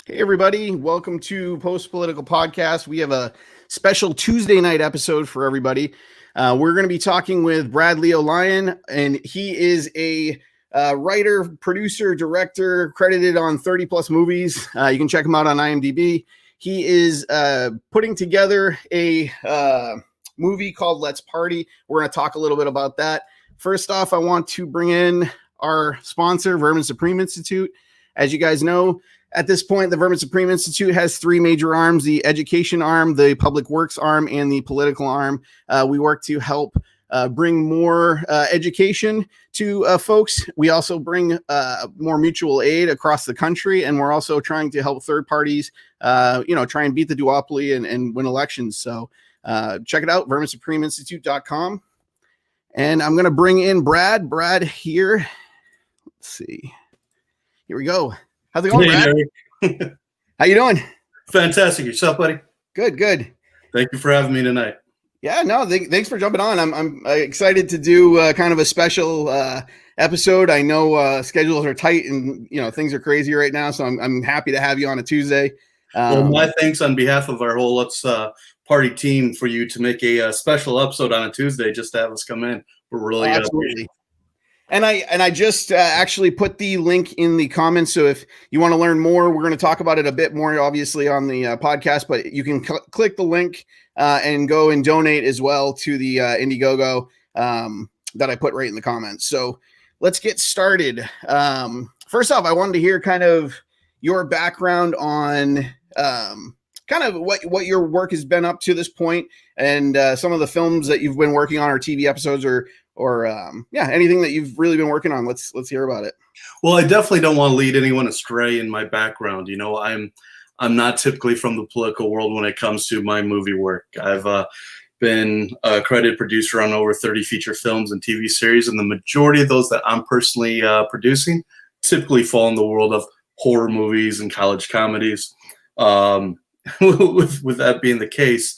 Hey, everybody. Welcome to Post Political Podcast. We have a special Tuesday night episode for everybody. We're going to be talking with Brad Leo Lyon, and he is a writer, producer, director, credited on 30 plus movies. You can check him out on IMDb. He is putting together a movie called Let's Party. We're going to talk a little bit about that. First off, I want to bring in our sponsor, Vermin Supreme Institute. As you guys know, at this point, the Vermin Supreme Institute has three major arms: the education arm, the public works arm, and the political arm. We work to help bring more education to folks. We also bring more mutual aid across the country, and we're also trying to help third parties, try and beat the duopoly and win elections. So check it out, verminsupremeinstitute.com. And I'm going to bring in Brad. Brad here. Let's see. Here we go. How's it going, Brad? How you doing? Fantastic. Yourself, buddy? Good. Thank you for having me tonight. Yeah, no, thanks for jumping on. I'm excited to do kind of a special episode. I know schedules are tight and things are crazy right now, so I'm happy to have you on a Tuesday. Well, my thanks on behalf of our whole Let's Party team for you to make a special episode on a Tuesday just to have us come in. We're really absolutely. And I just actually put the link in the comments. So if you want to learn more, we're going to talk about it a bit more, obviously, on the podcast. But you can click the link and go and donate as well to the Indiegogo that I put right in the comments. So let's get started. First off, I wanted to hear kind of your background on kind of what your work has been up to this point, and some of the films that you've been working on, or TV episodes, or anything that you've really been working on. Let's hear about it. Well, I definitely don't want to lead anyone astray in my background. I'm not typically from the political world when it comes to my movie work. I've been a credited producer on over 30 feature films and TV series, and the majority of those that I'm personally producing typically fall in the world of horror movies and college comedies. With that being the case,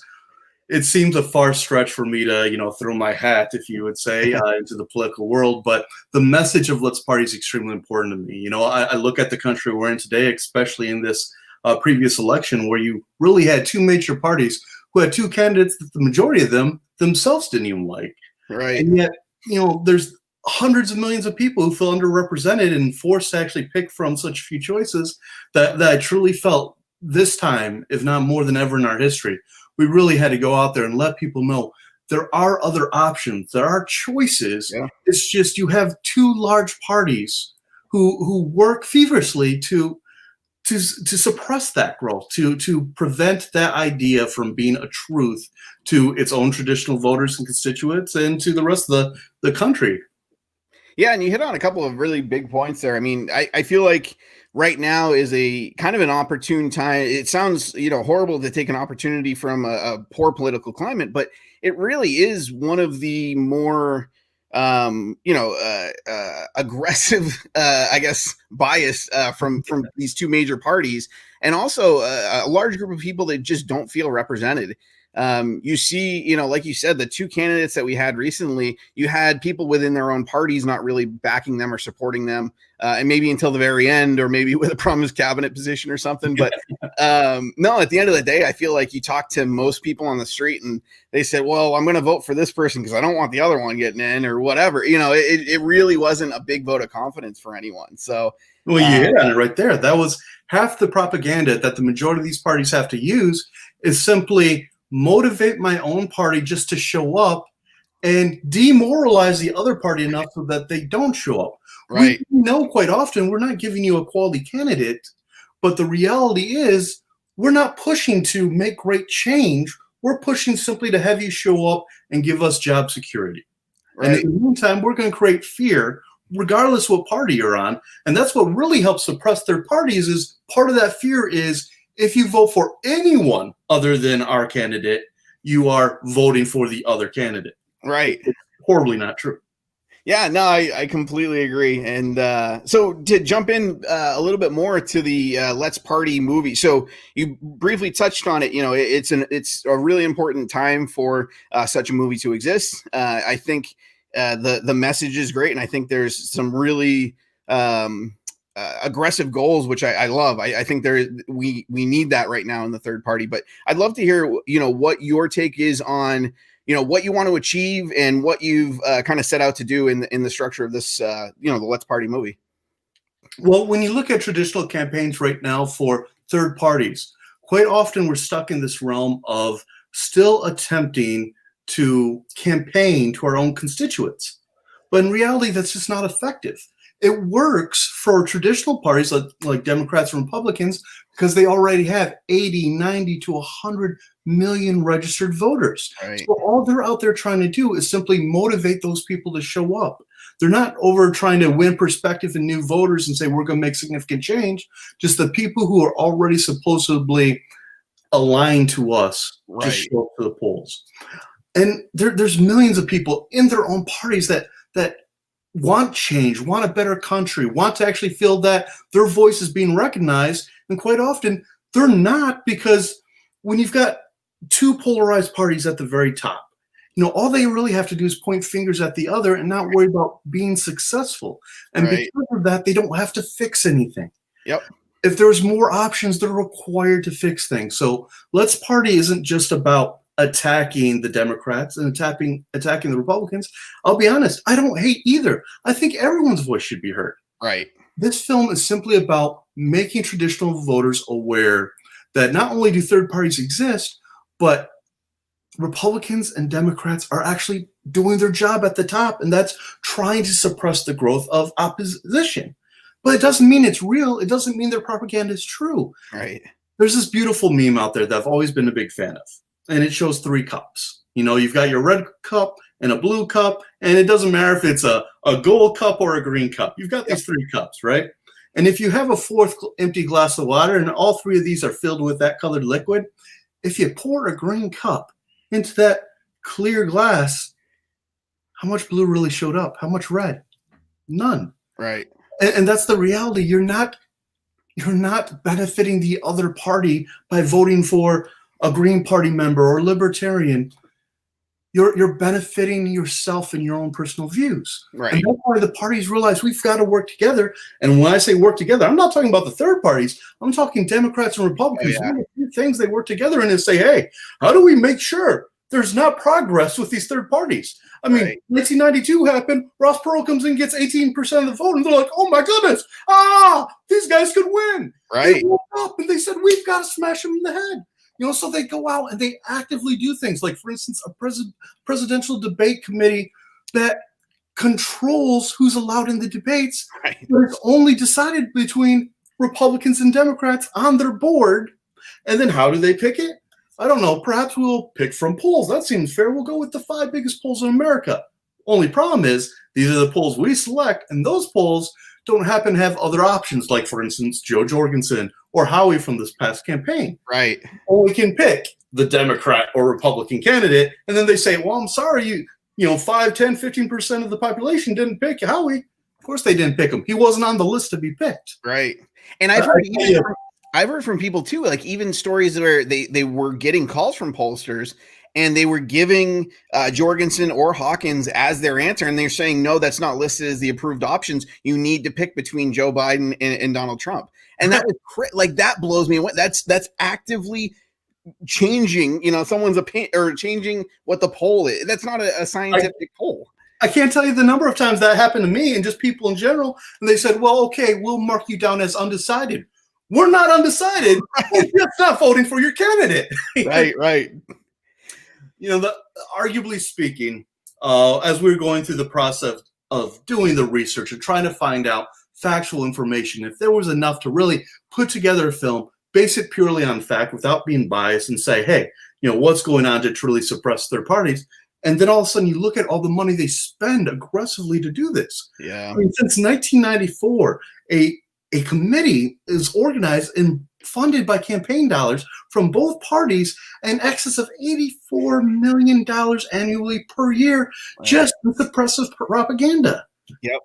it seems a far stretch for me to, throw my hat, if you would say, into the political world. But the message of Let's Party is extremely important to me. I look at the country we're in today, especially in this previous election, where you really had two major parties who had two candidates that the majority of them themselves didn't even like. Right. And yet, there's hundreds of millions of people who feel underrepresented and forced to actually pick from such few choices that I truly felt this time, if not more than ever in our history, we really had to go out there and let people know there are other options. There are choices. Yeah. It's just you have two large parties who work feverishly to suppress that growth, to prevent that idea from being a truth to its own traditional voters and constituents and to the rest of the country. Yeah, and you hit on a couple of really big points there. I mean, I feel like right now is a kind of an opportune time. It sounds, horrible to take an opportunity from a poor political climate, but it really is one of the more, aggressive, bias from these two major parties, and also a large group of people that just don't feel represented. You see, like you said, the two candidates that we had recently, you had people within their own parties not really backing them or supporting them, and maybe until the very end, or maybe with a promised cabinet position or something. But no, at the end of the day, I feel like you talk to most people on the street and they said, well, I'm going to vote for this person because I don't want the other one getting in or whatever. It really wasn't a big vote of confidence for anyone. So, well, you hit on it right there. That was half the propaganda that the majority of these parties have to use is simply motivate my own party just to show up and demoralize the other party enough so that they don't show up. Right. We know quite often we're not giving you a quality candidate, but the reality is we're not pushing to make great change. We're pushing simply to have you show up and give us job security. Right. And in the meantime, we're going to create fear regardless what party you're on. And that's what really helps suppress their parties. Is part of that fear is if you vote for anyone other than our candidate, you are voting for the other candidate. Right. It's horribly not true. Yeah, no, I completely agree. And so to jump in a little bit more to the Let's Party movie. So you briefly touched on it. It's a really important time for such a movie to exist. I think the message is great. And I think there's some really aggressive goals, which I love. I think we need that right now in the third party. But I'd love to hear, what your take is on, what you want to achieve and what you've kind of set out to do in the structure of this, the Let's Party movie. Well, when you look at traditional campaigns right now for third parties, quite often we're stuck in this realm of still attempting to campaign to our own constituents. But in reality, that's just not effective. It works for traditional parties like Democrats and Republicans because they already have 80, 90 to 100 million registered voters. Right. So all they're out there trying to do is simply motivate those people to show up. They're not over trying to win perspective and new voters and say we're going to make significant change. Just the people who are already supposedly aligned to us just show up to the polls. And there's millions of people in their own parties that want change, want a better country, want to actually feel that their voice is being recognized. And quite often they're not, because when you've got two polarized parties at the very top, all they really have to do is point fingers at the other and not worry about being successful. And because of that, they don't have to fix anything. Yep. If there's more options, they're required to fix things. So Let's Party isn't just about attacking the Democrats and attacking the Republicans. I'll be honest, I don't hate either. I think everyone's voice should be heard. Right. This film is simply about making traditional voters aware that not only do third parties exist, but Republicans and Democrats are actually doing their job at the top, and that's trying to suppress the growth of opposition. But it doesn't mean it's real. It doesn't mean their propaganda is true. Right. There's this beautiful meme out there that I've always been a big fan of, and it shows 3 cups. You've got your red cup and a blue cup, and it doesn't matter if it's a gold cup or a green cup. You've got these 3 cups, right? And if you have a 4th empty glass of water and all 3 of these are filled with that colored liquid, if you pour a green cup into that clear glass, how much blue really showed up? How much red? None. Right. And that's the reality. You're not benefiting the other party by voting for a Green Party member or libertarian. You're benefiting yourself and your own personal views. Right. And that's why the parties realize we've got to work together. And when I say work together, I'm not talking about the third parties. I'm talking Democrats and Republicans. Oh, yeah. One of the few things they work together in is say, hey, how do we make sure there's not progress with these third parties? I mean, 1992 happened. Ross Perot comes in and gets 18% of the vote, and they're like, oh my goodness, these guys could win. Right. They woke up and they said, we've got to smash them in the head. So they go out and they actively do things like, for instance, a presidential debate committee that controls who's allowed in the debates. Right. But it's only decided between Republicans and Democrats on their board. And then how do they pick it? I don't know. Perhaps we'll pick from polls. That seems fair. We'll go with the 5 biggest polls in America. Only problem is these are the polls we select, and those polls don't happen to have other options, like, for instance, Joe Jorgensen or Howie from this past campaign. Right. Or we can pick the Democrat or Republican candidate, and then they say, well, I'm sorry, 5, 10, 15% of the population didn't pick Howie. Of course they didn't pick him. He wasn't on the list to be picked. Right. And I've heard from people too, like even stories where they were getting calls from pollsters and they were giving Jorgensen or Hawkins as their answer. And they're saying, no, that's not listed as the approved options. You need to pick between Joe Biden and Donald Trump. And that was that blows me away. That's actively changing, someone's opinion or changing what the poll is. That's not a scientific poll. I can't tell you the number of times that happened to me and just people in general. And they said, well, okay, we'll mark you down as undecided. We're not undecided. We're just not voting for your candidate. Right. Arguably speaking, as we were going through the process of doing the research and trying to find out factual information, if there was enough to really put together a film, base it purely on fact without being biased and say, hey, what's going on to truly suppress third parties? And then all of a sudden you look at all the money they spend aggressively to do this. Yeah. Since 1994, a committee is organized and funded by campaign dollars from both parties in excess of $84 million annually per year, just in suppressive propaganda. Yep.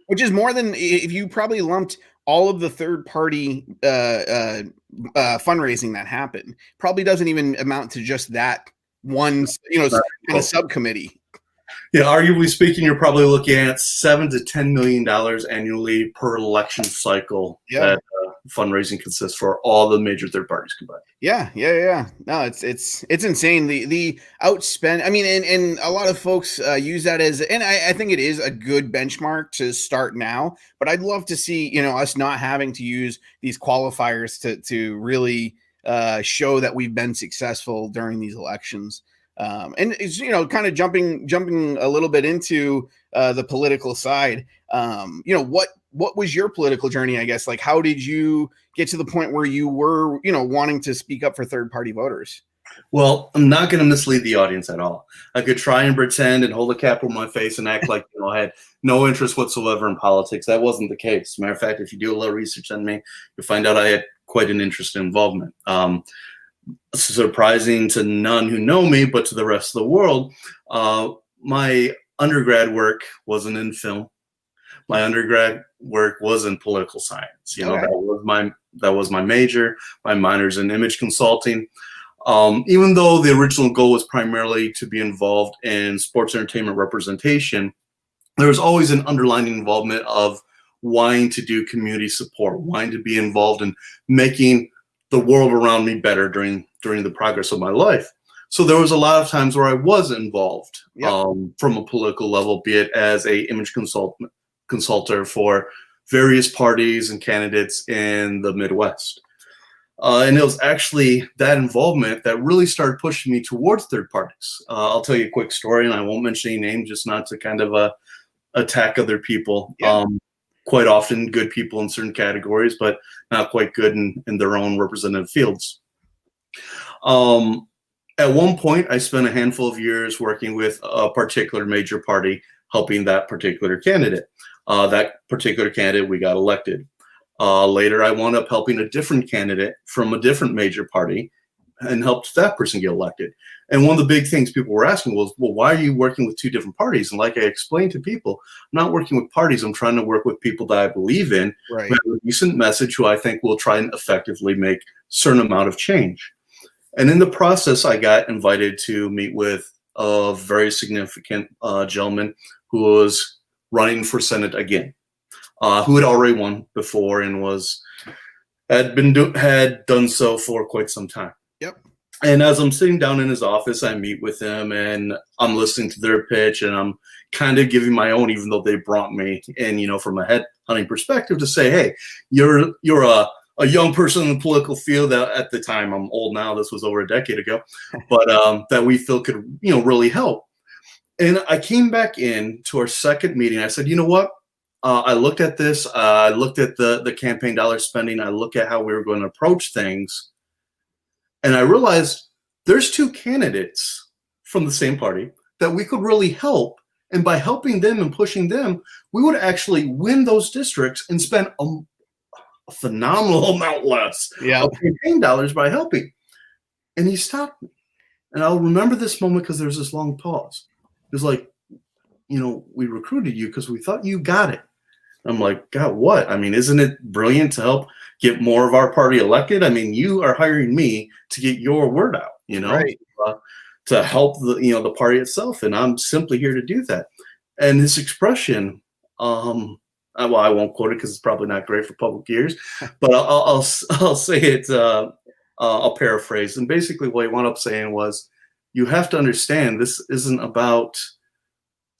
Which is more than if you probably lumped all of the third party fundraising that happened. Probably doesn't even amount to just that one, kind of subcommittee. Yeah, arguably speaking, you're probably looking at $7 to $10 million annually per election cycle Yeah. that fundraising consists for all the major third parties combined. Yeah. No, it's insane. The outspend. I mean, and a lot of folks use that as, and I think it is a good benchmark to start now. But I'd love to see, you know, us not having to use these qualifiers to really show that we've been successful during these elections. And it's, you know, kind of jumping a little bit into the political side. You know, what was your political journey? I guess, like, how did you get to the point where you were, you know, wanting to speak up for third party voters? Well, I'm not going to mislead the audience at all. I could try and pretend and hold a cap on my face and act like, you know, I had no interest whatsoever in politics. That wasn't the case. Matter of fact, if you do a little research on me, you'll find out I had quite an interest in involvement. Surprising to none who know me, but to the rest of the world, my undergrad work wasn't in film. My undergrad work was in political science. You know, Okay. that was my major. My minor's in image consulting. Even though the original goal was primarily to be involved in sports entertainment representation, there was always an underlying involvement of wanting to do community support, wanting to be involved in making the world around me better during the progress of my life. So there was a lot of times where I was involved from a political level, be it as a image consultant for various parties and candidates in the Midwest. And it was actually that involvement that really started pushing me towards third parties. I'll tell you a quick story, and I won't mention any names, just not to kind of attack other people. Yeah. Quite often good people in certain categories, but not quite good in their own representative fields. At one point, I spent a handful of years working with a particular major party, helping that particular candidate. That particular candidate, we got elected. Later, I wound up helping a different candidate from a different major party and helped that person get elected. And one of the big things people were asking was, well, why are you working with two different parties? And like I explained to people, I'm not working with parties. I'm trying to work with people that I believe in, Right. who have a decent message, who I think will try and effectively make a certain amount of change. And in the process, I got invited to meet with a very significant gentleman who was running for Senate again, who had already won before and had done so for quite some time. Yep. And as I'm sitting down in his office, I meet with him and I'm listening to their pitch and I'm kind of giving my own, even though they brought me in, you know, from a headhunting perspective to say, hey, you're a young person in the political field that at the time, I'm old now, this was over a decade ago, but that we feel could, you know, really help. And I came back in to our second meeting. I said, you know what? I looked at this. I looked at the campaign dollar spending. I looked at how we were going to approach things. And I realized there's two candidates from the same party that we could really help. And by helping them and pushing them, we would actually win those districts and spend a phenomenal amount less of campaign dollars by helping. And he stopped me. And I'll remember this moment because there's this long pause. It was like, you know, we recruited you because we thought you got it. I'm like, God, what? I mean, isn't it brilliant to help get more of our party elected? I mean, you are hiring me to get your word out, you know, Right. to help the party itself. And I'm simply here to do that. And this expression, well, I won't quote it because it's probably not great for public ears, but I'll say it. I'll paraphrase. And basically what he wound up saying was, you have to understand this isn't about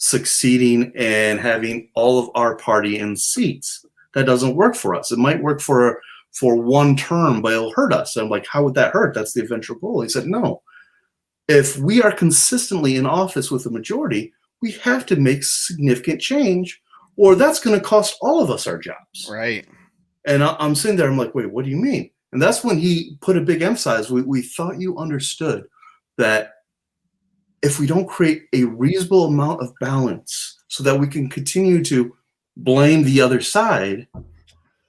succeeding and having all of our party in seats. That doesn't work for us. It might work for one term, but it'll hurt us. And I'm like, how would that hurt? That's the eventual goal. He said, no. If we are consistently in office with the majority, we have to make significant change, or that's going to cost all of us our jobs. Right. And I'm sitting there, I'm like, wait, what do you mean? And that's when he put a big emphasis. We thought you understood that if we don't create a reasonable amount of balance so that we can continue to blame the other side,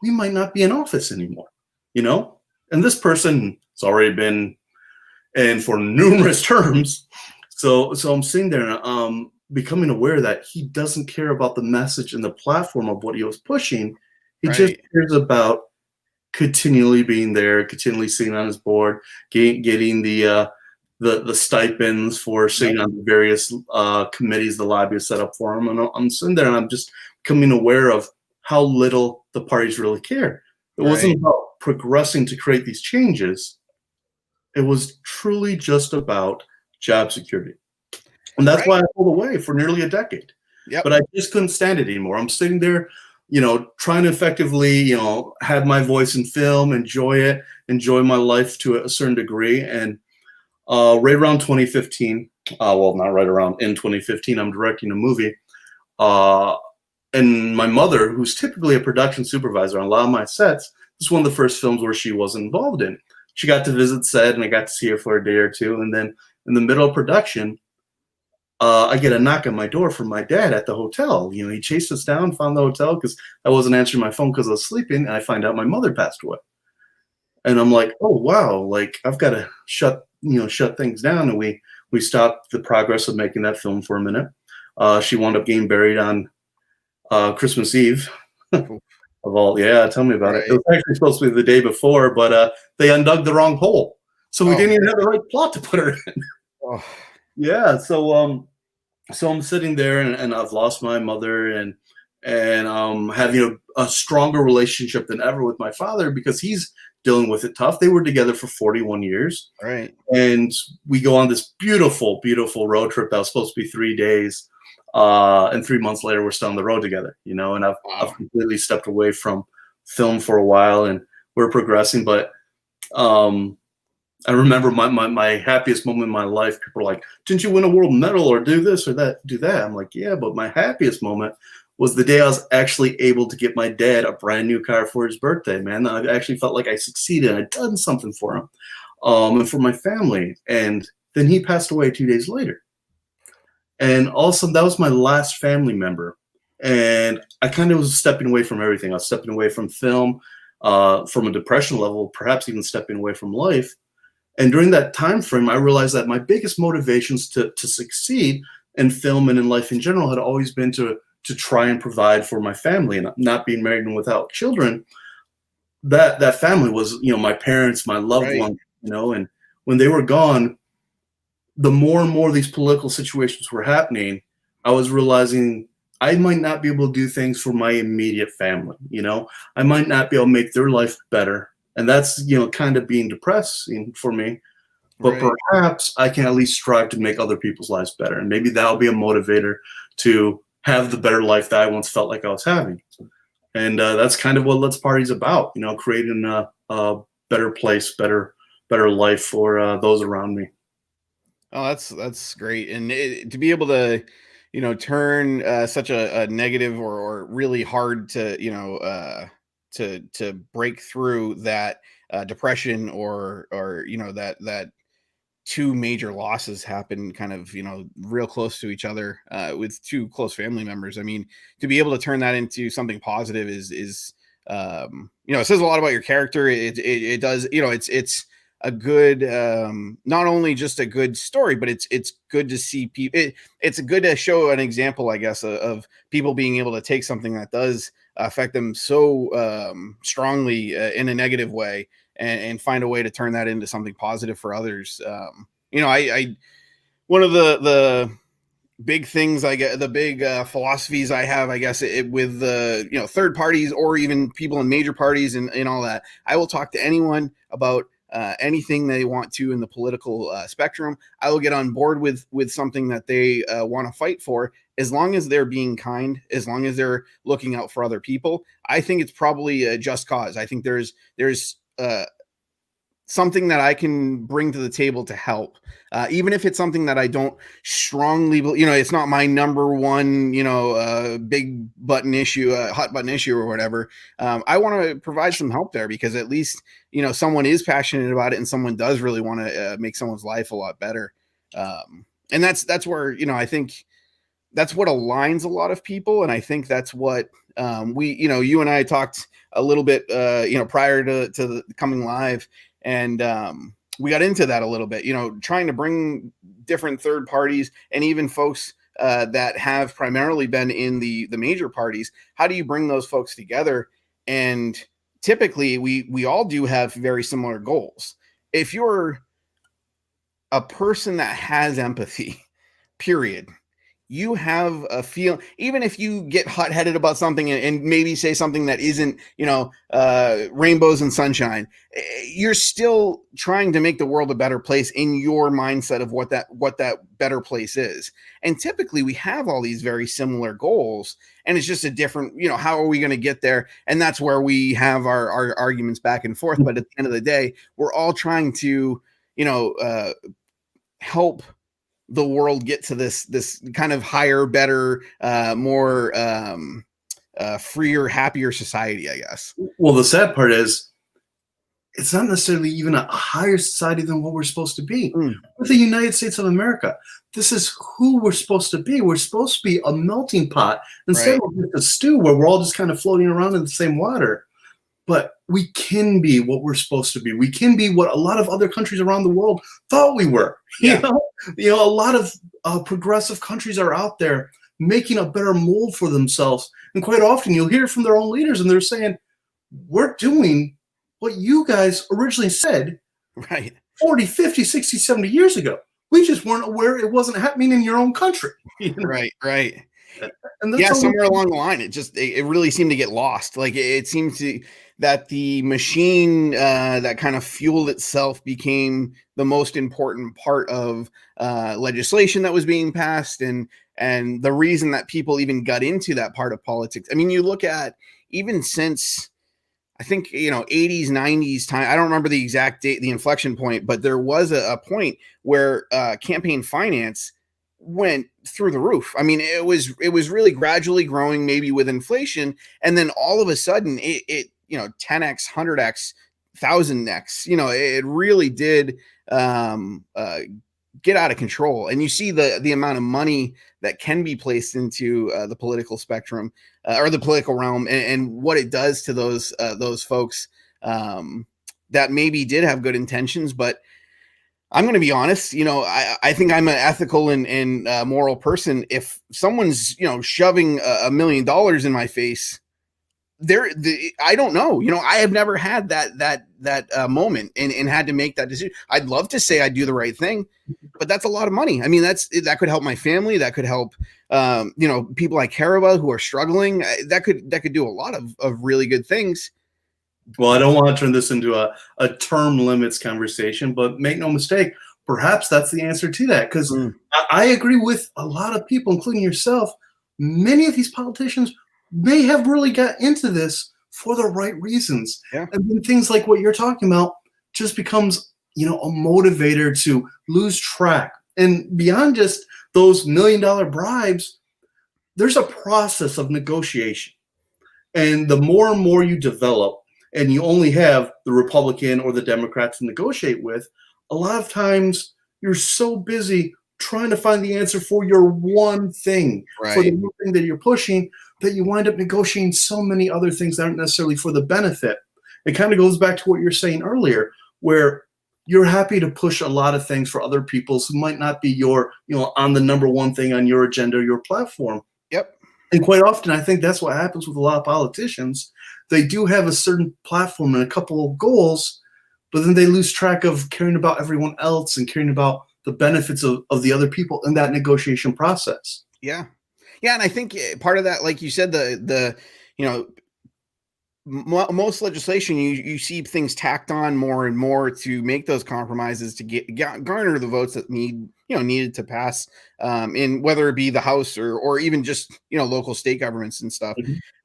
we might not be in office anymore, you know? And this person has already been in for numerous terms. So I'm sitting there and becoming aware that he doesn't care about the message and the platform of what he was pushing. He just cares about continually being there, continually sitting on his board, getting the the stipends for sitting on the various committees the lobby has set up for him. And I'm sitting there and I'm just becoming aware of how little the parties really care. It wasn't about progressing to create these changes. It was truly just about job security. And that's why I pulled away for nearly a decade. But I just couldn't stand it anymore. I'm sitting there, trying to effectively, have my voice in film, enjoy my life to a certain degree. And right around 2015, well, not right around, in 2015, I'm directing a movie. And my mother, who's typically a production supervisor on a lot of my sets, this is one of the first films where she was involved in. She got to visit set, and I got to see her for a day or two. And then in the middle of production, I get a knock on my door from my dad at the hotel. He chased us down, found the hotel because I wasn't answering my phone because I was sleeping, and I find out my mother passed away. And I'm like, oh wow, like I've got to shut things down. And we stopped the progress of making that film for a minute. She wound up getting buried on Christmas Eve. Of all, yeah, tell me about it. It was actually supposed to be the day before, but they undug the wrong hole, so we didn't even have the right plot to put her in. Yeah, so I'm sitting there, and I've lost my mother, and having a stronger relationship than ever with my father because he's dealing with it tough. They were together for 41 years, and we go on this beautiful, beautiful road trip that was supposed to be 3 days. And 3 months later, we're still on the road together, and I've completely stepped away from film for a while, and we're progressing. But I remember my happiest moment in my life. People are like, "Didn't you win a world medal or do this or that, do that?" I'm like, "Yeah," but my happiest moment was the day I was actually able to get my dad a brand new car for his birthday. Man, I actually felt like I succeeded. I'd done something for him, and for my family. And then he passed away 2 days later. And also, that was my last family member. And I kind of was stepping away from everything. I was stepping away from film, from a depression level, perhaps even stepping away from life. And during that time frame, I realized that my biggest motivations to succeed in film and in life in general had always been to try and provide for my family. And not being married and without children, that family was, my parents, my loved ones, and when they were gone, the more and more these political situations were happening, I was realizing I might not be able to do things for my immediate family. I might not be able to make their life better. And that's, kind of being depressing for me. But perhaps I can at least strive to make other people's lives better. And maybe that'll be a motivator to have the better life that I once felt like I was having. And that's kind of what Let's Party's about, creating a better place, better life for those around me. Oh, that's great. And to be able to, turn such a negative or really hard to, to break through that depression or that two major losses happen kind of, real close to each other with two close family members. I mean, to be able to turn that into something positive is it says a lot about your character. It does, it's a good not only just a good story, but it's good to see people. It's good to show an example, I guess, of people being able to take something that does affect them so strongly in a negative way and find a way to turn that into something positive for others. I one of the big things I get, the big philosophies I have, I guess, with the third parties or even people in major parties and all that. I will talk to anyone about anything they want to in the political spectrum. I will get on board with something that they want to fight for, as long as they're being kind, as long as they're looking out for other people. I think it's probably a just cause. I think there's something that I can bring to the table to help, even if it's something that I don't strongly, it's not my number one, big button issue, hot button issue or whatever. I want to provide some help there because at least, someone is passionate about it and someone does really want to make someone's life a lot better. And that's where, I think that's what aligns a lot of people. And I think that's what you and I talked a little bit, prior to coming live. And we got into that a little bit, trying to bring different third parties and even folks that have primarily been in the major parties. How do you bring those folks together? And typically we all do have very similar goals. If you're a person that has empathy, period, you have a feel, even if you get hot-headed about something and maybe say something that isn't, rainbows and sunshine, you're still trying to make the world a better place in your mindset of what that better place is. And typically we have all these very similar goals, and it's just a different, how are we going to get there? And that's where we have our arguments back and forth. But at the end of the day, we're all trying to, help the world get to this kind of higher, better, more freer, happier society, I guess. Well, the sad part is it's not necessarily even a higher society than what we're supposed to be. With the United States of America, this is who we're supposed to be. We're supposed to be a melting pot instead of just a stew where we're all just kind of floating around in the same water. But we can be what we're supposed to be. We can be what a lot of other countries around the world thought we were. Yeah. A lot of progressive countries are out there making a better mold for themselves. And quite often you'll hear from their own leaders, and they're saying, we're doing what you guys originally said 40, 50, 60, 70 years ago. We just weren't aware it wasn't happening in your own country. Right. And Somewhere along the line, it really seemed to get lost. Like it seemed that the machine that kind of fueled itself became the most important part of legislation that was being passed, and the reason that people even got into that part of politics. I mean, you look at even since I think 80s, 90s time. I don't remember the exact date, the inflection point, but there was a point where campaign finance went through the roof. I mean, it was really gradually growing, maybe with inflation, and then all of a sudden it 10x, 100x, 1000x, it really did get out of control. And you see the amount of money that can be placed into the political spectrum or the political realm, and what it does to those folks that maybe did have good intentions. But I'm going to be honest, I think I'm an ethical and moral person. If someone's, shoving $1 million in my face, I don't know, I have never had that moment and had to make that decision. I'd love to say I do the right thing, but that's a lot of money. I mean, that could help my family. That could help, people I care about who are struggling. That could do a lot of really good things. Well, I don't want to turn this into a term limits conversation, but make no mistake, perhaps that's the answer to that. Because I agree with a lot of people, including yourself. Many of these politicians may have really got into this for the right reasons. Yeah. And then things like what you're talking about just becomes, a motivator to lose track. And beyond just those $1 million bribes, there's a process of negotiation. And the more and more you develop, and you only have the Republican or the Democrat to negotiate with, a lot of times you're so busy trying to find the answer for your one thing, for the one thing that you're pushing, that you wind up negotiating so many other things that aren't necessarily for the benefit. It kind of goes back to what you're saying earlier, where you're happy to push a lot of things for other people who might not be your, on the number one thing on your agenda or your platform. Yep. And quite often, I think that's what happens with a lot of politicians. They do have a certain platform and a couple of goals, but then they lose track of caring about everyone else and caring about the benefits of the other people in that negotiation process. Yeah. And I think part of that, like you said, most legislation, you see things tacked on more and more to make those compromises to garner the votes that needed to pass in whether it be the House or even just local state governments and stuff.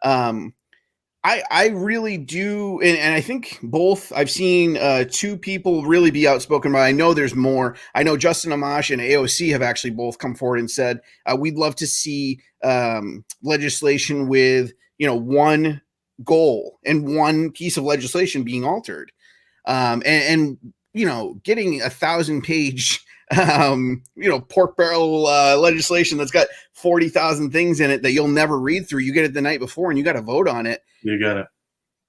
Mm-hmm. I really do, and I think both. I've seen two people really be outspoken, but I know there's more. I know Justin Amash and AOC have actually both come forward and said we'd love to see legislation with one goal and one piece of legislation being altered, and getting 1,000-page pork barrel legislation that's got 40,000 things in it that you'll never read through. You get it the night before and you got to vote on it. You got it.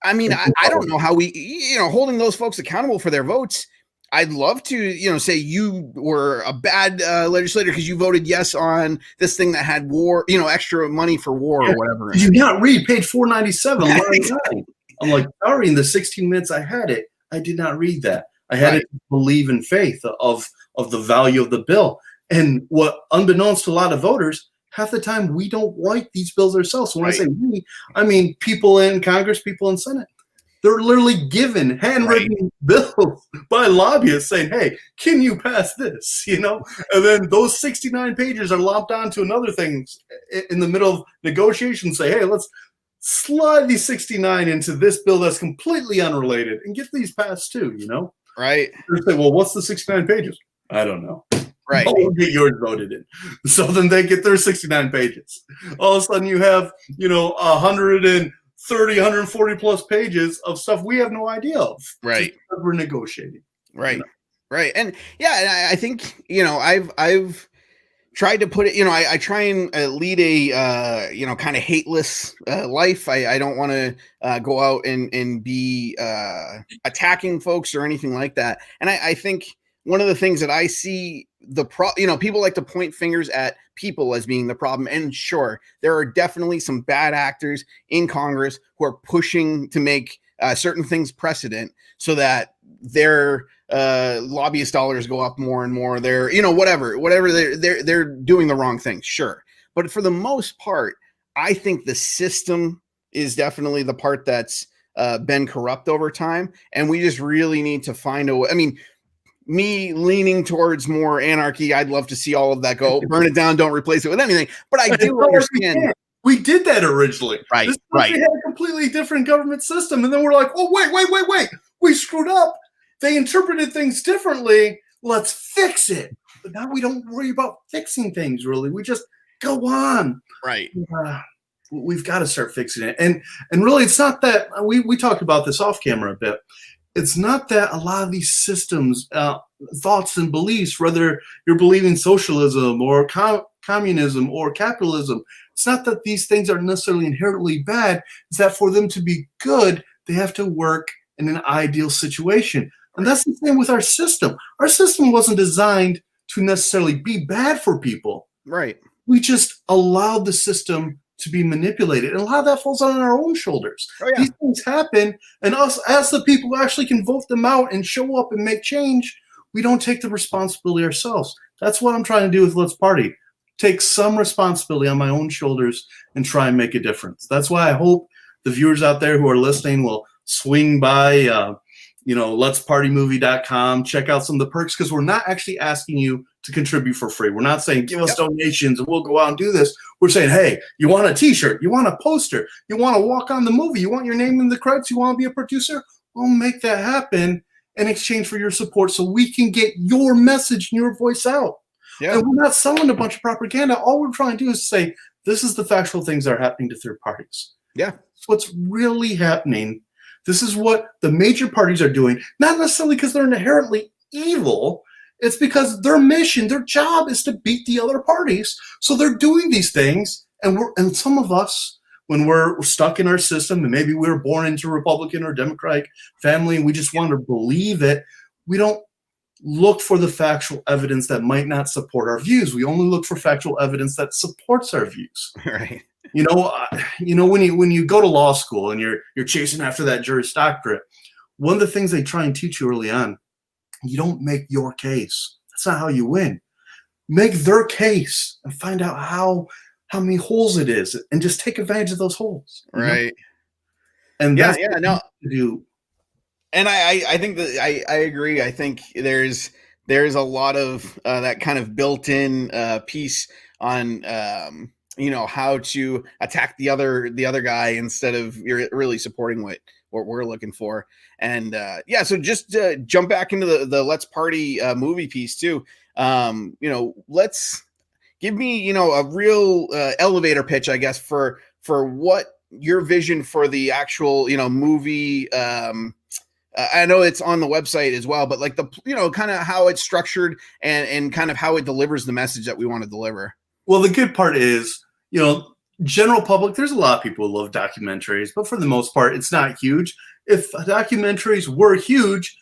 I mean, I don't know how we, holding those folks accountable for their votes. I'd love to, say you were a bad legislator because you voted yes on this thing that had war, extra money for war or whatever. Did you not read page 497? I'm like, sorry, in the 16 minutes I had it, I did not read that. I had to believe in faith of of the value of the bill. And what, unbeknownst to a lot of voters, half the time we don't like these bills ourselves. So when I say we, I mean people in Congress, people in Senate. They're literally given handwritten bills by lobbyists saying, hey, can you pass this? You know, and then those 69 pages are lopped onto another thing in the middle of negotiations. Say, hey, let's slide these 69 into this bill that's completely unrelated and get these passed too, you know? Right. They say, well, what's the 69 pages? I don't know. Right. We'll get yours voted in. So then they get their 69 pages. All of a sudden you have, 140 plus pages of stuff we have no idea of. Right. We're negotiating. Right. Right. And yeah, I think, I've tried to put it, I try and lead a, kind of hateless life. I don't want to go out and be attacking folks or anything like that. And I think one of the things that I see people like to point fingers at people as being the problem. And sure, there are definitely some bad actors in Congress who are pushing to make certain things precedent so that their lobbyist dollars go up more and more. They're, whatever they're doing the wrong thing. Sure. But for the most part, I think the system is definitely the part that's been corrupt over time. And we just really need to find a way. I mean, me leaning towards more anarchy, I'd love to see all of that go. Burn it down, don't replace it with anything. But I do understand. We did that originally. Right. We had a completely different government system. And then we're like, oh, wait. We screwed up. They interpreted things differently. Let's fix it. But now we don't worry about fixing things, really. We just go on. Right. We've got to start fixing it. And really, it's not that we talked about this off camera a bit. It's not that a lot of these systems, thoughts and beliefs, whether you're believing socialism or communism or capitalism, it's not that these things are necessarily inherently bad. It's that for them to be good, they have to work in an ideal situation. And that's the same with our system. Our system wasn't designed to necessarily be bad for people. Right. We just allowed the system to be manipulated. And a lot of that falls on our own shoulders. Oh, yeah. These things happen, and us as the people who actually can vote them out and show up and make change, we don't take the responsibility ourselves. That's what I'm trying to do with Let's Party. Take some responsibility on my own shoulders and try and make a difference. That's why I hope the viewers out there who are listening will swing by letspartymovie.com, check out some of the perks, because we're not actually asking you to contribute for free. We're not saying give us donations and we'll go out and do this. We're saying, hey, you want a t-shirt, you want a poster, you want to walk on the movie, you want your name in the credits, you want to be a producer, we'll make that happen in exchange for your support so we can get your message and your voice out. Yeah. And we're not selling a bunch of propaganda. All we're trying to do is say, this is the factual things that are happening to third parties. Yeah. It's what's really happening. This is what the major parties are doing, not necessarily because they're inherently evil. It's because their mission, their job is to beat the other parties. So they're doing these things. And some of us, when we're stuck in our system, and maybe we were born into a Republican or Democratic family, and we just want to believe it, we don't look for the factual evidence that might not support our views. We only look for factual evidence that supports our views. Right. When you go to law school and you're chasing after that Juris Doctorate, one of the things they try and teach you early on, you don't make your case. That's not how you win. Make their case and find out how many holes it is, and just take advantage of those holes. Right. And that's no. To do. And I think that I agree. I think there's a lot of that kind of built-in piece on how to attack the other guy instead of you're really supporting what we're looking for. And so just jump back into the Let's Party movie piece too. Let's give me a real elevator pitch, I guess, for what your vision for the actual movie. I know it's on the website as well, but like the kind of how it's structured and kind of how it delivers the message that we want to deliver. Well, the good part is, general public, there's a lot of people who love documentaries, but for the most part, it's not huge. If documentaries were huge,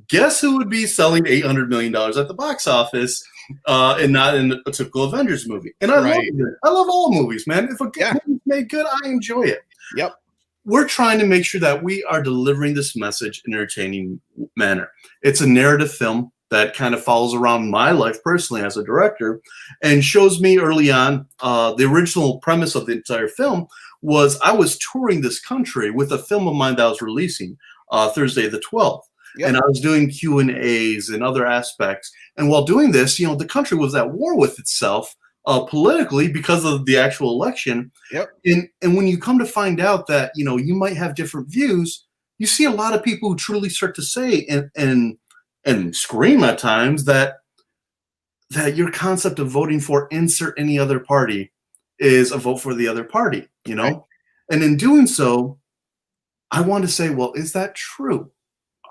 guess who would be selling $800 million at the box office and not in a typical Avengers movie? And I love it. I love all movies, man. If a good movie's made good, I enjoy it. Yep. We're trying to make sure that we are delivering this message in an entertaining manner. It's a narrative film that kind of follows around my life personally as a director, and shows me early on the original premise of the entire film was I was touring this country with a film of mine that I was releasing Thursday the 12th. Yep. And I was doing Q&As and other aspects. And while doing this, the country was at war with itself politically because of the actual election. Yep. And when you come to find out that, you might have different views, you see a lot of people who truly start to say and scream at times that your concept of voting for insert any other party is a vote for the other party, Right. And in doing so, I want to say, well, is that true?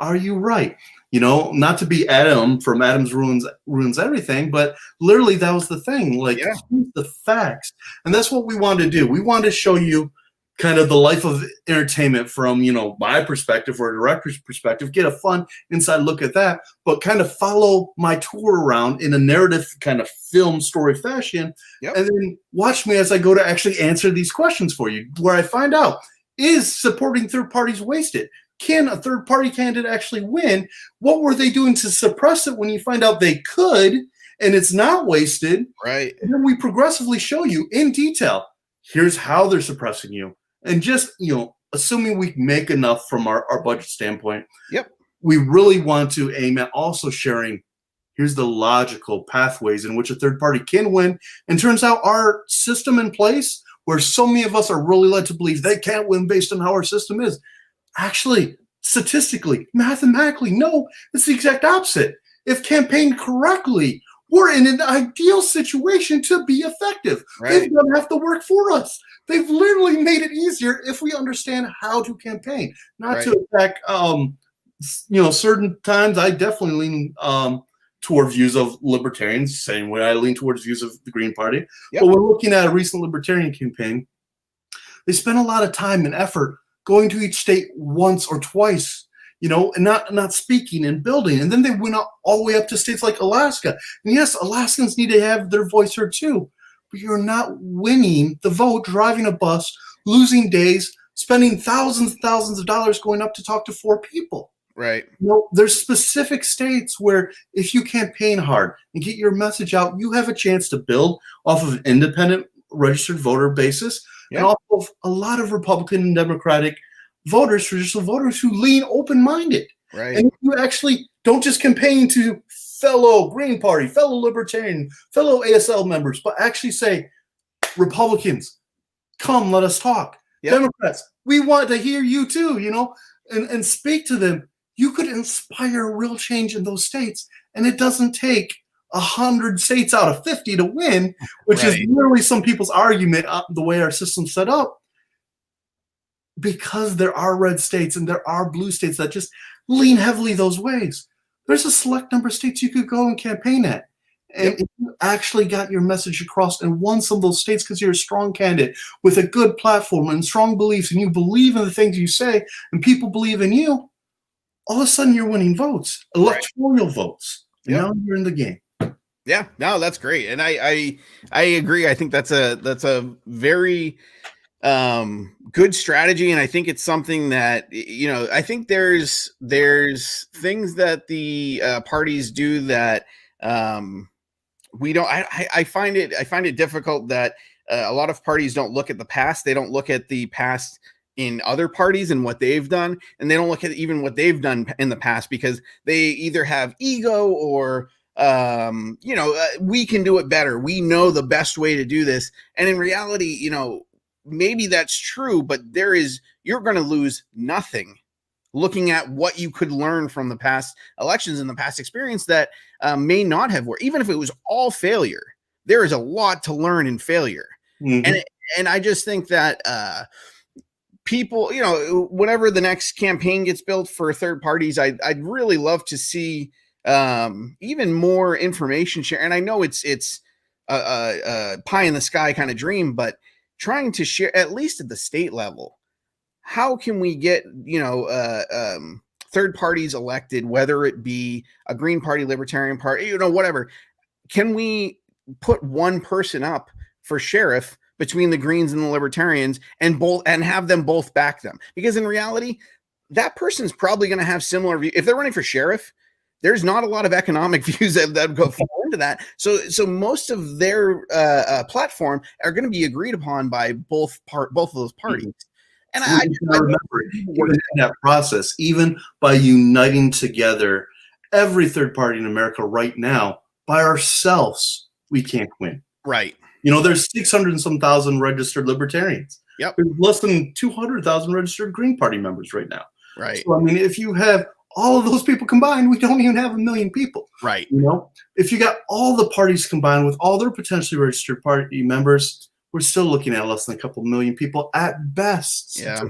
Are you right? Not to be Adam from Adam's ruins everything, but literally that was the thing. Like, Yeah. here's the facts. And that's what we want to do. We want to show you kind of the life of entertainment from, my perspective or a director's perspective, get a fun inside look at that, but kind of follow my tour around in a narrative kind of film story fashion. Yep. And then watch me as I go to actually answer these questions for you, where I find out, is supporting third parties wasted? Can a third party candidate actually win? What were they doing to suppress it when you find out they could and it's not wasted? Right. And then we progressively show you in detail, here's how they're suppressing you. And just, assuming we make enough from our budget standpoint, Yep. we really want to aim at also sharing, here's the logical pathways in which a third party can win. And turns out our system in place, where so many of us are really led to believe they can't win based on how our system is, actually, statistically, mathematically, no, it's the exact opposite. If campaigned correctly, we're in an ideal situation to be effective. Right. They've done half the work for us. They've literally made it easier if we understand how to campaign, not Right. to attack. Certain times I definitely lean toward views of libertarians, same way I lean towards views of the Green Party. Yep. But we're looking at a recent libertarian campaign. They spent a lot of time and effort going to each state once or twice, and not speaking and building. And then they went all the way up to states like Alaska. And yes, Alaskans need to have their voice heard too. But you're not winning the vote, driving a bus, losing days, spending thousands and thousands of dollars going up to talk to 4 people. Right. There's specific states where if you campaign hard and get your message out, you have a chance to build off of an independent registered voter basis. Yeah. And also a lot of Republican and Democratic voters, traditional voters who lean open-minded. Right. And you actually don't just campaign to fellow Green Party, fellow Libertarian, fellow ASL members, but actually say, Republicans, come, let us talk. Yep. Democrats, we want to hear you too, and speak to them. You could inspire real change in those states, and it doesn't take 100 states out of 50 to win, which is literally some people's argument the way our system's set up. Because there are red states and there are blue states that just lean heavily those ways. There's a select number of states you could go and campaign at. And if you actually got your message across and won some of those states because you're a strong candidate with a good platform and strong beliefs, and you believe in the things you say, and people believe in you, all of a sudden you're winning votes, electoral votes. And now you're in the game. Yeah, no, that's great. And I agree. I think that's a very good strategy. And I think it's something that, I think there's things that the parties do that we don't. I find it difficult that a lot of parties don't look at the past. They don't look at the past in other parties and what they've done, and they don't look at even what they've done in the past because they either have ego or we can do it better. We know the best way to do this. And in reality, maybe that's true, but you're going to lose nothing looking at what you could learn from the past elections and the past experience that may not have worked. Even if it was all failure, there is a lot to learn in failure. Mm-hmm. And I just think that people, whenever the next campaign gets built for third parties, I'd really love to see even more information share. And I know it's a pie in the sky kind of dream, but trying to share at least at the state level, how can we get, third parties elected, whether it be a Green Party, Libertarian Party, whatever. Can we put one person up for sheriff between the Greens and the Libertarians and have them both back them? Because in reality, that person's probably going to have similar views. If they're running for sheriff, there's not a lot of economic views that go fall into that. So most of their platform are going to be agreed upon by both of those parties. And I remember, even in that process, even by uniting together every third party in America right now, by ourselves, we can't win. Right. There's 600 and some thousand registered libertarians. Yep. There's less than 200,000 registered Green Party members right now. Right. So, I mean, if you have all of those people combined, we don't even have 1 million people. Right. If you got all the parties combined with all their potentially registered party members, we're still looking at less than a couple million people at best. Yeah.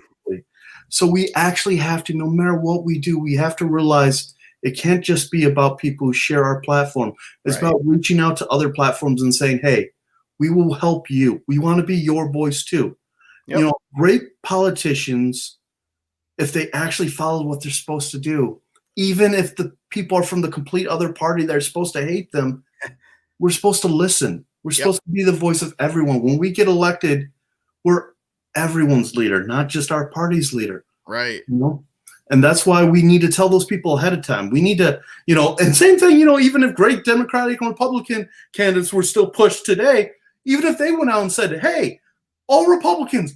So we actually have to, no matter what we do, we have to realize it can't just be about people who share our platform. It's about reaching out to other platforms and saying, hey, we will help you. We want to be your voice too. Yep. Great politicians, if they actually follow what they're supposed to do, even if the people are from the complete other party that are supposed to hate them, we're supposed to listen. We're supposed to be the voice of everyone. When we get elected, we're everyone's leader, not just our party's leader. Right. And that's why we need to tell those people ahead of time. We need to, and same thing, even if great Democratic and Republican candidates were still pushed today, even if they went out and said, hey, all Republicans,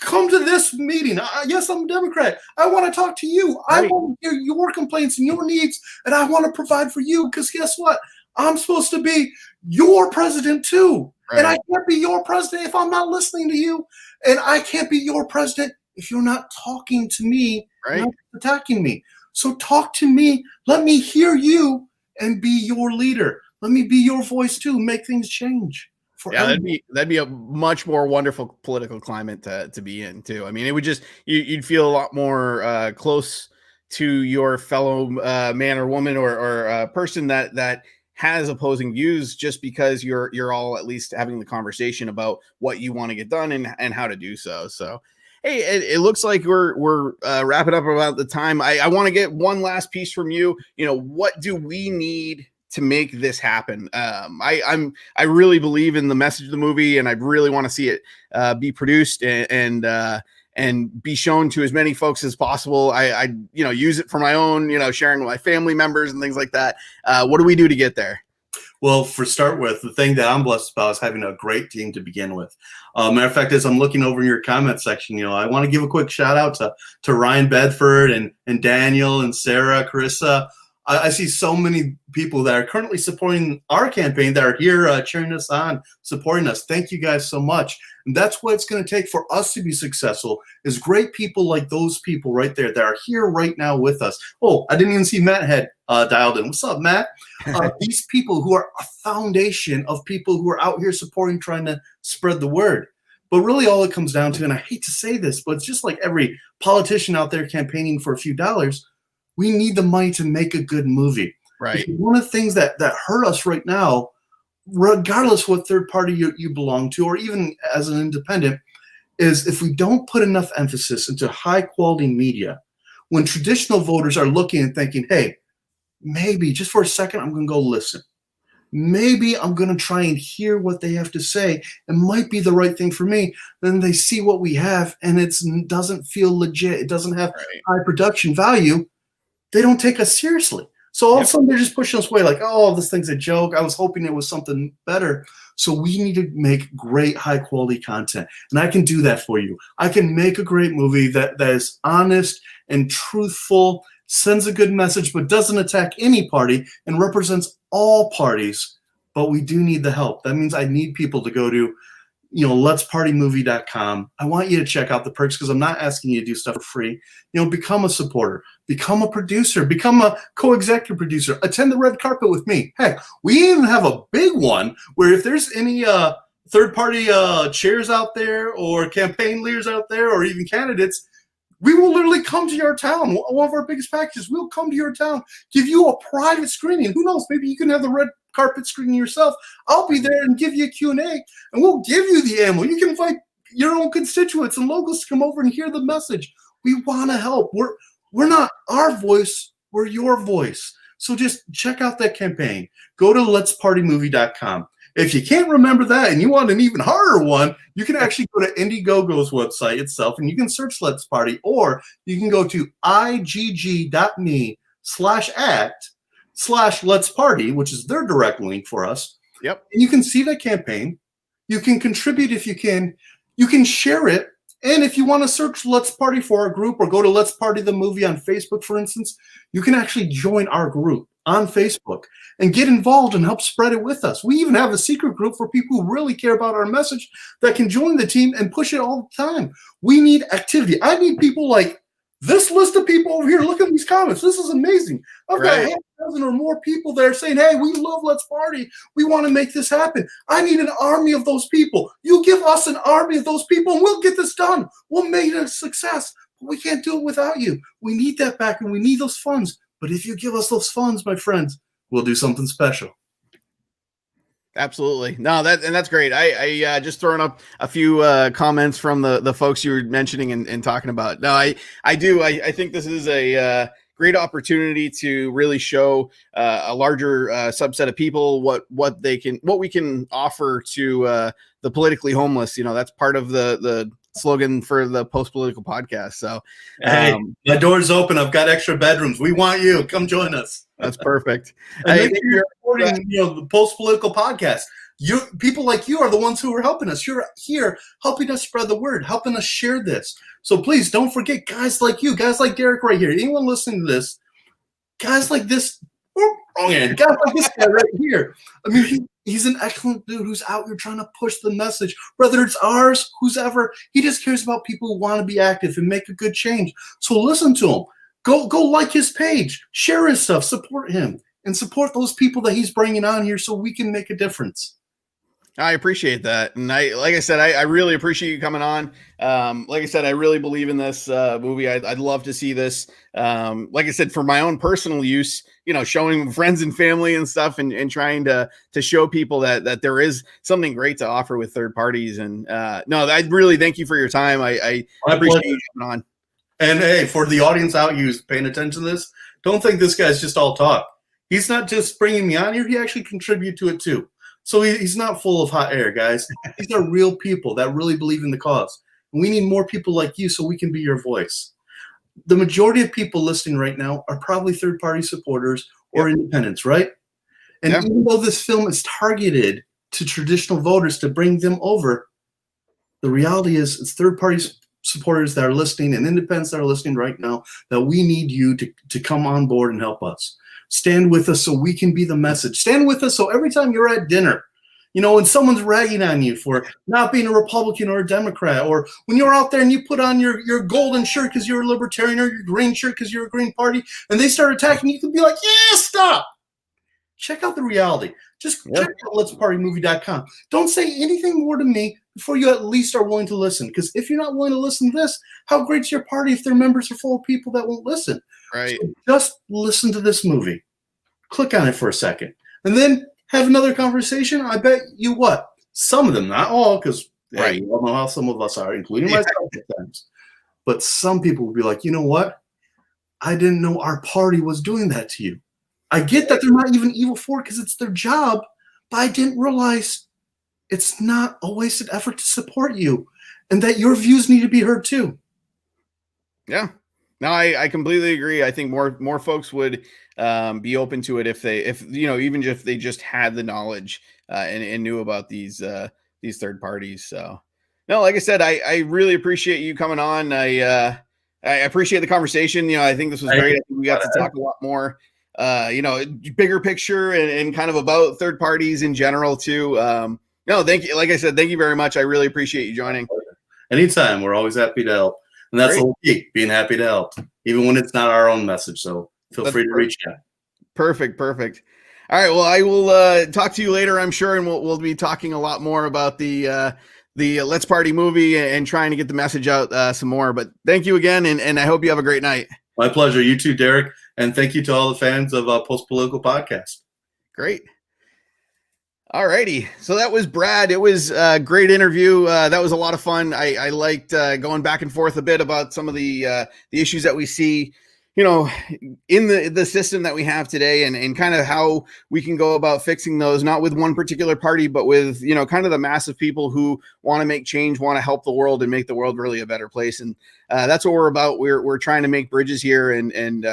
come to this meeting. Yes, I'm a Democrat. I want to talk to you. Right. I want to hear your complaints and your needs, and I want to provide for you because guess what? I'm supposed to be your president too. Right. And I can't be your president if I'm not listening to you. And I can't be your president if you're not talking to me, not attacking me. So talk to me. Let me hear you and be your leader. Let me be your voice too. Make things change. That'd be a much more wonderful political climate to be in too. I mean, it would just you'd feel a lot more close to your fellow man or woman or person that has opposing views, just because you're all at least having the conversation about what you want to get done and how to do so. So, hey, it looks like we're wrapping up about the time. I want to get one last piece from you. What do we need to make this happen? I really believe in the message of the movie, and I really want to see it be produced and be shown to as many folks as possible. I use it for my own, sharing with my family members and things like that. What do we do to get there? Well, start with, the thing that I'm blessed about is having a great team to begin with. Matter of fact, as I'm looking over in your comment section, I want to give a quick shout out to Ryan Bedford and Daniel and Sarah, Carissa. I see so many people that are currently supporting our campaign that are here cheering us on, supporting us. Thank you guys so much. And that's what it's going to take for us to be successful, is great people like those people right there that are here right now with us. Oh, I didn't even see Matt had dialed in. What's up, Matt? These people who are a foundation of people who are out here supporting, trying to spread the word. But really all it comes down to, and I hate to say this, but it's just like every politician out there campaigning for a few dollars, we need the money to make a good movie. Right. Because one of the things that hurt us right now, regardless what third party you belong to, or even as an independent, is if we don't put enough emphasis into high quality media, when traditional voters are looking and thinking, hey, maybe just for a second, I'm going to go listen. Maybe I'm going to try and hear what they have to say. It might be the right thing for me. Then they see what we have and it doesn't feel legit. It doesn't have high production value. They don't take us seriously. So all of a sudden they're just pushing us away like, oh, this thing's a joke. I was hoping it was something better. So we need to make great high quality content. And I can do that for you. I can make a great movie that is honest and truthful, sends a good message, but doesn't attack any party and represents all parties. But we do need the help. That means I need people to go to, letspartymovie.com. I want you to check out the perks because I'm not asking you to do stuff for free. Become a supporter, become a producer, become a co-executive producer, attend the red carpet with me. Heck, we even have a big one where if there's any third-party chairs out there or campaign leaders out there or even candidates, we will literally come to your town. One of our biggest packages, we'll come to your town, give you a private screening. Who knows? Maybe you can have the red carpet screening yourself. I'll be there and give you a Q&A, and we'll give you the ammo. You can invite your own constituents and locals to come over and hear the message. We want to help. We're not our voice. We're your voice. So just check out that campaign. Go to letspartymovie.com. If you can't remember that and you want an even harder one, you can actually go to Indiegogo's website itself and you can search Let's Party, or you can go to igg.me/act/. Facebook.com/Let's Party, which is their direct link for us. Yep. And you can see that campaign. You can contribute if you can. You can share it. And if you want to search Let's Party for our group or go to Let's Party the Movie on Facebook, for instance, you can actually join our group on Facebook and get involved and help spread it with us. We even have a secret group for people who really care about our message that can join the team and push it all the time. We need activity. I need people like this list of people over here. Look at these comments. This is amazing. I've got half a dozen or more people there saying, hey, we love Let's Party. We want to make this happen. I need an army of those people. You give us an army of those people and we'll get this done. We'll make it a success. But we can't do it without you. We need that back and we need those funds. But if you give us those funds, my friends, we'll do something special. Absolutely. No, that's great. I just throwing up a few comments from the folks you were mentioning and talking about. No, I think this is a great opportunity to really show a larger subset of people what we can offer to the politically homeless. That's part of the slogan for the Post Political podcast. So hey, my door's open. I've got extra bedrooms. We want you. Come join us. That's perfect. And you're supporting, the Post Political podcast. People like you are the ones who are helping us. You're here helping us spread the word, helping us share this. So please don't forget guys like you, guys like Derek right here. Anyone listening to this, guys like this, guys like this guy right here. I mean, he's an excellent dude who's out here trying to push the message, whether it's ours, who's ever. He just cares about people who want to be active and make a good change. So listen to him. Go like his page, share his stuff, support him, and support those people that he's bringing on here so we can make a difference. I appreciate that. And like I said, I really appreciate you coming on. Like I said, I really believe in this movie. I'd love to see this. Like I said, for my own personal use, showing friends and family and stuff and trying to show people that there is something great to offer with third parties. And no, I really thank you for your time. I appreciate you coming on. And hey, for the audience out who's paying attention to this, don't think this guy's just all talk. He's not just bringing me on here. He actually contributed to it too. So he's not full of hot air, guys. These are real people that really believe in the cause. And we need more people like you so we can be your voice. The majority of people listening right now are probably third-party supporters or independents, right? And even though this film is targeted to traditional voters to bring them over, the reality is it's third-party supporters that are listening and independents that are listening right now that we need you to come on board and help us. Stand with us so we can be the message. Stand with us so every time you're at dinner, when someone's ragging on you for not being a Republican or a Democrat, or when you're out there and you put on your golden shirt because you're a libertarian or your green shirt because you're a Green Party, and they start attacking you, can be like, yeah, stop. Check out the reality. Just check out letspartymovie.com. Don't say anything more to me before you at least are willing to listen. Because if you're not willing to listen to this, how great's your party if their members are full of people that won't listen? Right. So just listen to this movie. Click on it for a second. And then have another conversation. I bet you what? Some of them, not all, because you all know how some of us are, including myself at times. But some people will be like, you know what? I didn't know our party was doing that to you. I get that they're not even evil for it because it's their job, but I didn't realize it's not a wasted effort to support you and that your views need to be heard too. Yeah. No, I completely agree. I think more folks would be open to it if even if they just had the knowledge and knew about these third parties. So no, like I said, I really appreciate you coming on. I appreciate the conversation. I think this was great. I think we got to talk a lot more. Bigger picture and kind of about third parties in general too. No, thank you. Like I said, thank you very much. I really appreciate you joining. Anytime. We're always happy to help. And that's the whole key, being happy to help, even when it's not our own message. So feel free to reach out. Perfect. All right. Well, I will talk to you later, I'm sure. And we'll be talking a lot more about the Let's Party movie and trying to get the message out some more. But thank you again. And I hope you have a great night. My pleasure. You too, Derek. And thank you to all the fans of Post Political Podcast. Great. All righty. So that was Brad. It was a great interview. That was a lot of fun. I liked going back and forth a bit about some of the issues that we see, in the system that we have today and kind of how we can go about fixing those, not with one particular party, but with, kind of the mass of people who want to make change, want to help the world and make the world really a better place. And that's what we're about. We're trying to make bridges here and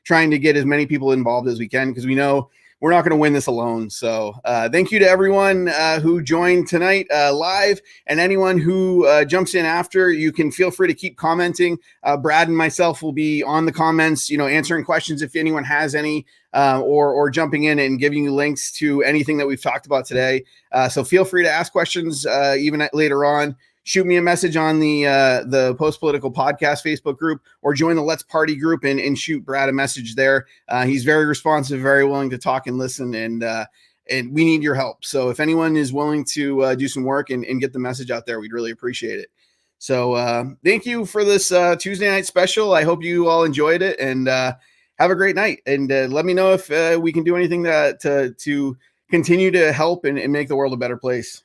trying to get as many people involved as we can, because we know we're not going to win this alone. So thank you to everyone who joined tonight live, and anyone who jumps in after. You can feel free to keep commenting. Brad and myself will be on the comments, answering questions if anyone has any, or jumping in and giving you links to anything that we've talked about today. So feel free to ask questions even later on. Shoot me a message on the Post Political Podcast Facebook group, or join the Let's Party group and shoot Brad a message there. He's very responsive, very willing to talk and listen, and we need your help. So if anyone is willing to do some work and get the message out there, we'd really appreciate it. So thank you for this Tuesday night special. I hope you all enjoyed it, and have a great night. And let me know if we can do anything to continue to help and make the world a better place.